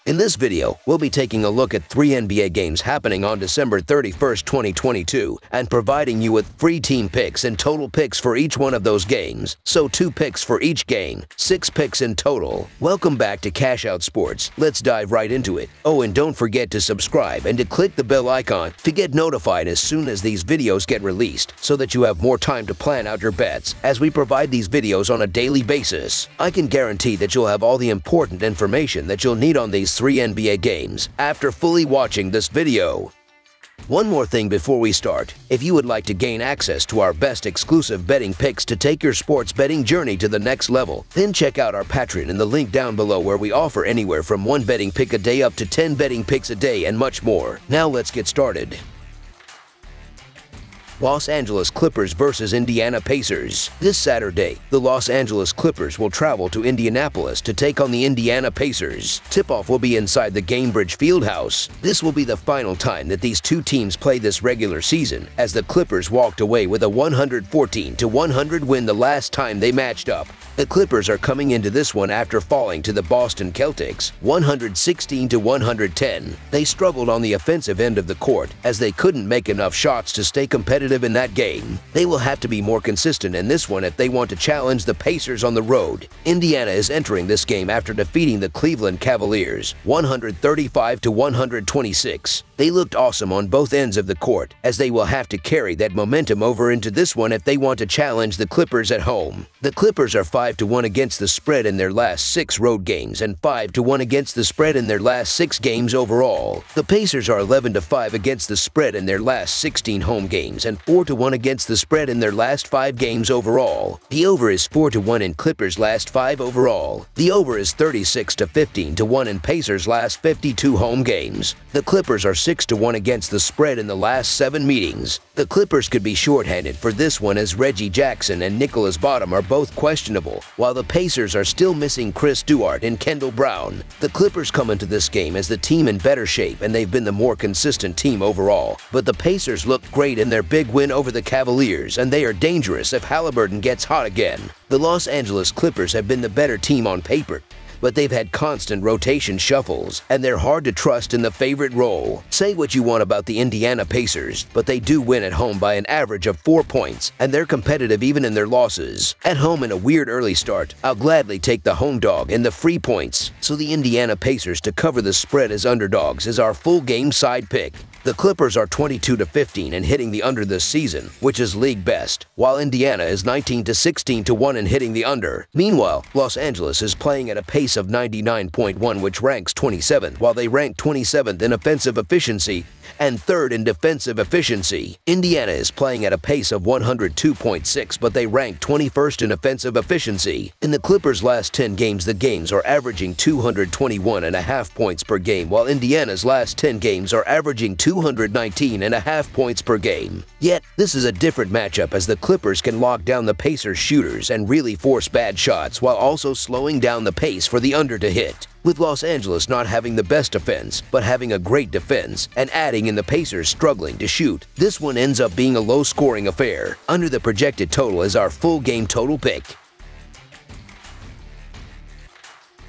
In this video, we'll be taking a look at 3 NBA games happening on December 31st, 2022, and providing you with free team picks and total picks for each one of those games. So 2 picks for each game, 6 picks in total. Welcome back to Cash Out Sports. Let's dive right into it. Oh, and don't forget to subscribe and to click the bell icon to get notified as soon as these videos get released, so that you have more time to plan out your bets as we provide these videos on a daily basis. I can guarantee that you'll have all the important information that you'll need on these 3 NBA games after fully watching this video. One more thing before we start. If you would like to gain access to our best exclusive betting picks to take your sports betting journey to the next level, then check out our Patreon in the link down below, where we offer anywhere from 1 betting pick a day up to 10 betting picks a day and much more. Now let's get started. Los Angeles Clippers versus Indiana Pacers. This Saturday, the Los Angeles Clippers will travel to Indianapolis to take on the Indiana Pacers. Tip-off will be inside the Gainbridge Fieldhouse. This will be the final time that these two teams play this regular season, as the Clippers walked away with a 114-100 win the last time they matched up. The Clippers are coming into this one after falling to the Boston Celtics 116-110. They struggled on the offensive end of the court, as they couldn't make enough shots to stay competitive in that game. They will have to be more consistent in this one if they want to challenge the Pacers on the road. Indiana is entering this game after defeating the Cleveland Cavaliers 135-126. They looked awesome on both ends of the court, as they will have to carry that momentum over into this one if they want to challenge the Clippers at home. The Clippers are 5-1 against the spread in their last 6 road games and 5-1 against the spread in their last 6 games overall. The Pacers are 11-5 against the spread in their last 16 home games and 4-1 against the spread in their last 5 games overall. The over is 4-1 in Clippers' last 5 overall. The over is 36-15-1 in Pacers' last 52 home games. The Clippers are 6-1 against the spread in the last 7 meetings. The Clippers could be shorthanded for this one, as Reggie Jackson and Nicholas Batum are both questionable, while the Pacers are still missing Chris Duarte and Kendall Brown. The Clippers come into this game as the team in better shape, and they've been the more consistent team overall. But the Pacers look great in their big win over the Cavaliers, and they are dangerous if Halliburton gets hot again. The Los Angeles Clippers have been the better team on paper, but they've had constant rotation shuffles, and they're hard to trust in the favorite role. Say what you want about the Indiana Pacers, but they do win at home by an average of 4 points, and they're competitive even in their losses. At home in a weird early start, I'll gladly take the home dog and the free points, so the Indiana Pacers to cover the spread as underdogs is our full game side pick. The Clippers are 22-15 in hitting the under this season, which is league best, while Indiana is 19-16-1 in hitting the under. Meanwhile, Los Angeles is playing at a pace of 99.1, which ranks 27th, while they rank 27th in offensive efficiency and 3rd in defensive efficiency. Indiana is playing at a pace of 102.6, but they rank 21st in offensive efficiency. In the Clippers' last 10 games, the games are averaging 221.5 points per game, while Indiana's last 10 games are averaging 219.5 points per game. Yet, this is a different matchup, as the Clippers can lock down the Pacers' shooters and really force bad shots, while also slowing down the pace for the under to hit. With Los Angeles not having the best offense, but having a great defense, and adding in the Pacers struggling to shoot, this one ends up being a low-scoring affair. Under the projected total is our full game total pick.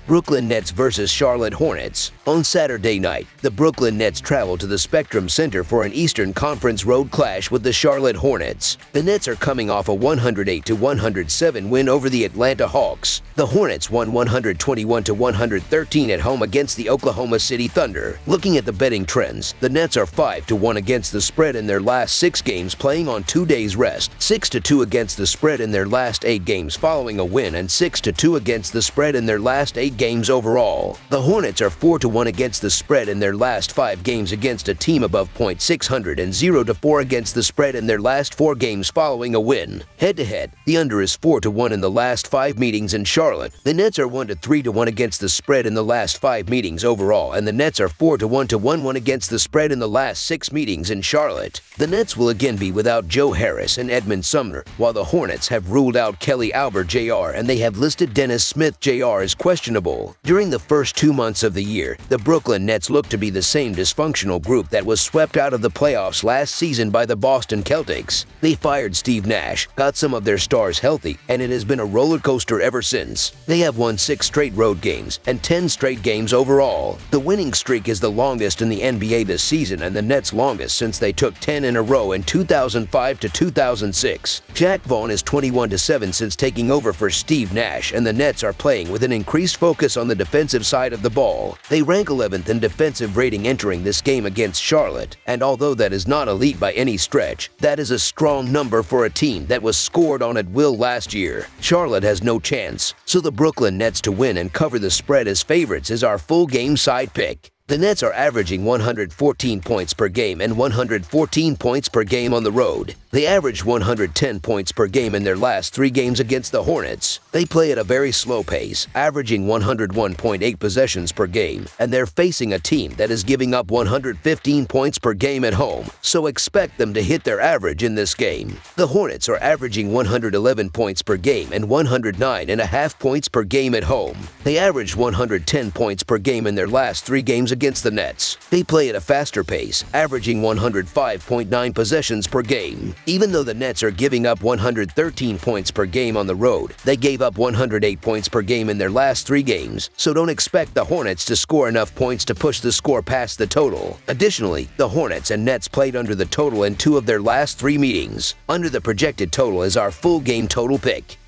Brooklyn Nets versus Charlotte Hornets. On Saturday night, the Brooklyn Nets traveled to the Spectrum Center for an Eastern Conference road clash with the Charlotte Hornets. The Nets are coming off a 108-107 win over the Atlanta Hawks. The Hornets won 121-113 at home against the Oklahoma City Thunder. Looking at the betting trends, the Nets are 5-1 against the spread in their last 6 games playing on 2 days rest, 6-2 against the spread in their last 8 games following a win, and 6-2 against the spread in their last 8 games overall. The Hornets are 4-1 against the spread in their last 5 games against a team above .600, and 0-4 against the spread in their last 4 games following a win. Head-to-head, the under is 4-1 in the last 5 meetings in Charlotte. The Nets are 1-3-1 against the spread in the last 5 meetings overall, and the Nets are 4-1-1 against the spread in the last 6 meetings in Charlotte. The Nets will again be without Joe Harris and Edmund Sumner, while the Hornets have ruled out Kelly Oubre Jr., and they have listed Dennis Smith Jr. as questionable. During the first 2 months of the year, The Brooklyn Nets look to be the same dysfunctional group that was swept out of the playoffs last season by the Boston Celtics. They fired Steve Nash, got some of their stars healthy, and it has been a roller coaster ever since. They have won 6 straight road games and 10 straight games overall. The winning streak is the longest in the NBA this season and the Nets' longest since they took 10 in a row in 2005 to 2006. Jack Vaughn is 21-7 since taking over for Steve Nash, and the Nets are playing with an increased focus on the defensive side of the ball. They rank 11th in defensive rating entering this game against Charlotte, and although that is not elite by any stretch, that is a strong number for a team that was scored on at will last year. Charlotte has no chance, so the Brooklyn Nets to win and cover the spread as favorites is our full game side pick. The Nets are averaging 114 points per game and 114 points per game on the road. They averaged 110 points per game in their last 3 games against the Hornets. They play at a very slow pace, averaging 101.8 possessions per game, and they're facing a team that is giving up 115 points per game at home, so expect them to hit their average in this game. The Hornets are averaging 111 points per game and 109.5 points per game at home. They averaged 110 points per game in their last 3 games against the Nets. They play at a faster pace, averaging 105.9 possessions per game. Even though the Nets are giving up 113 points per game on the road, they gave up 108 points per game in their last 3 games, so don't expect the Hornets to score enough points to push the score past the total. Additionally, the Hornets and Nets played under the total in 2 of their last 3 meetings. Under the projected total is our full game total pick.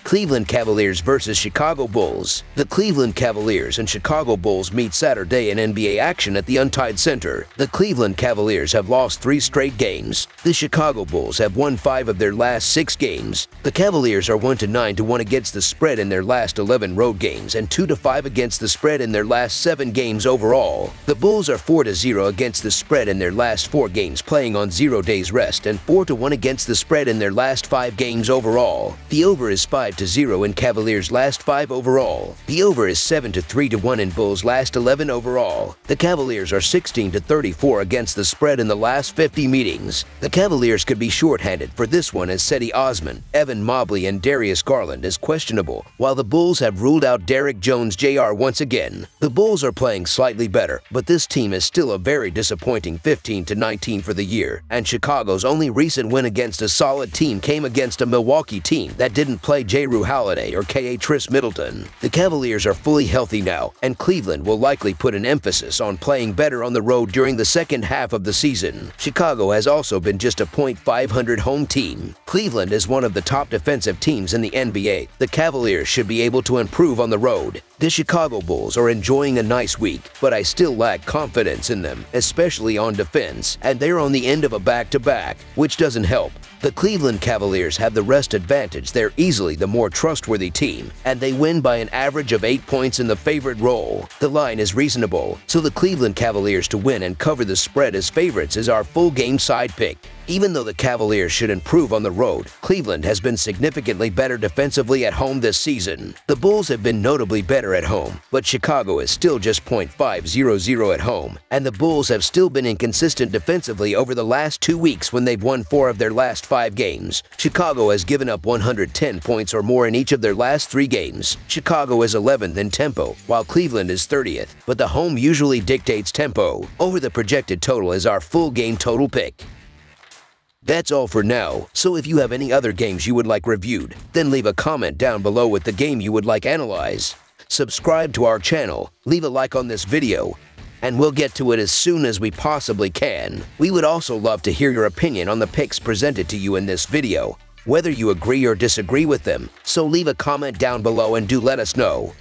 Cleveland Cavaliers vs. Chicago Bulls. The Cleveland Cavaliers and Chicago Bulls meet Saturday in NBA action at the Untied Center. The Cleveland Cavaliers have lost 3 straight games. The Chicago Bulls have won 5 of their last 6 games. The Cavaliers are 1-9 to 1 against the spread in their last 11 road games and 2-5 against the spread in their last 7 games overall. The Bulls are 4-0 against the spread in their last 4 games playing on 0 days rest and 4-1 against the spread in their last 5 games overall. The over is 5-0 in Cavaliers' last 5 overall. The over is 7-3-1 in Bulls' last 11 overall. The Cavaliers are 16-34 against the spread in the last 50 meetings. The Cavaliers could be shorthanded for this one as Cedi Osman, Evan Mobley, and Darius Garland is questionable, while the Bulls have ruled out Derrick Jones Jr. once again. The Bulls are playing slightly better, but this team is still a very disappointing 15-19 for the year, and Chicago's only recent win against a solid team came against a Milwaukee team that didn't play Jrue Holiday or K.A. Tris Middleton. The Cavaliers are fully healthy now, and Cleveland will likely put an emphasis on playing better on the road during the second half of the season. Chicago has also been just a .500 home team. Cleveland is one of the top defensive teams in the NBA. The Cavaliers should be able to improve on the road. The Chicago Bulls are enjoying a nice week, but I still lack confidence in them, especially on defense, and they're on the end of a back-to-back, which doesn't help. The Cleveland Cavaliers have the rest advantage. They're easily the more trustworthy team, and they win by an average of 8 points in the favorite role. The line is reasonable, so the Cleveland Cavaliers to win and cover the spread as favorites is our full game side pick. Even though the Cavaliers should improve on the road, Cleveland has been significantly better defensively at home this season. The Bulls have been notably better at home, but Chicago is still just .500 at home, and the Bulls have still been inconsistent defensively over the last 2 weeks when they've won 4 of their last 5 games. Chicago has given up 110 points or more in each of their last 3 games. Chicago is 11th in tempo, while Cleveland is 30th, but the home usually dictates tempo. Over the projected total is our full game total pick. That's all for now, so if you have any other games you would like reviewed, then leave a comment down below with the game you would like analyzed. Subscribe to our channel, leave a like on this video, and we'll get to it as soon as we possibly can. We would also love to hear your opinion on the picks presented to you in this video, whether you agree or disagree with them, so leave a comment down below and do let us know.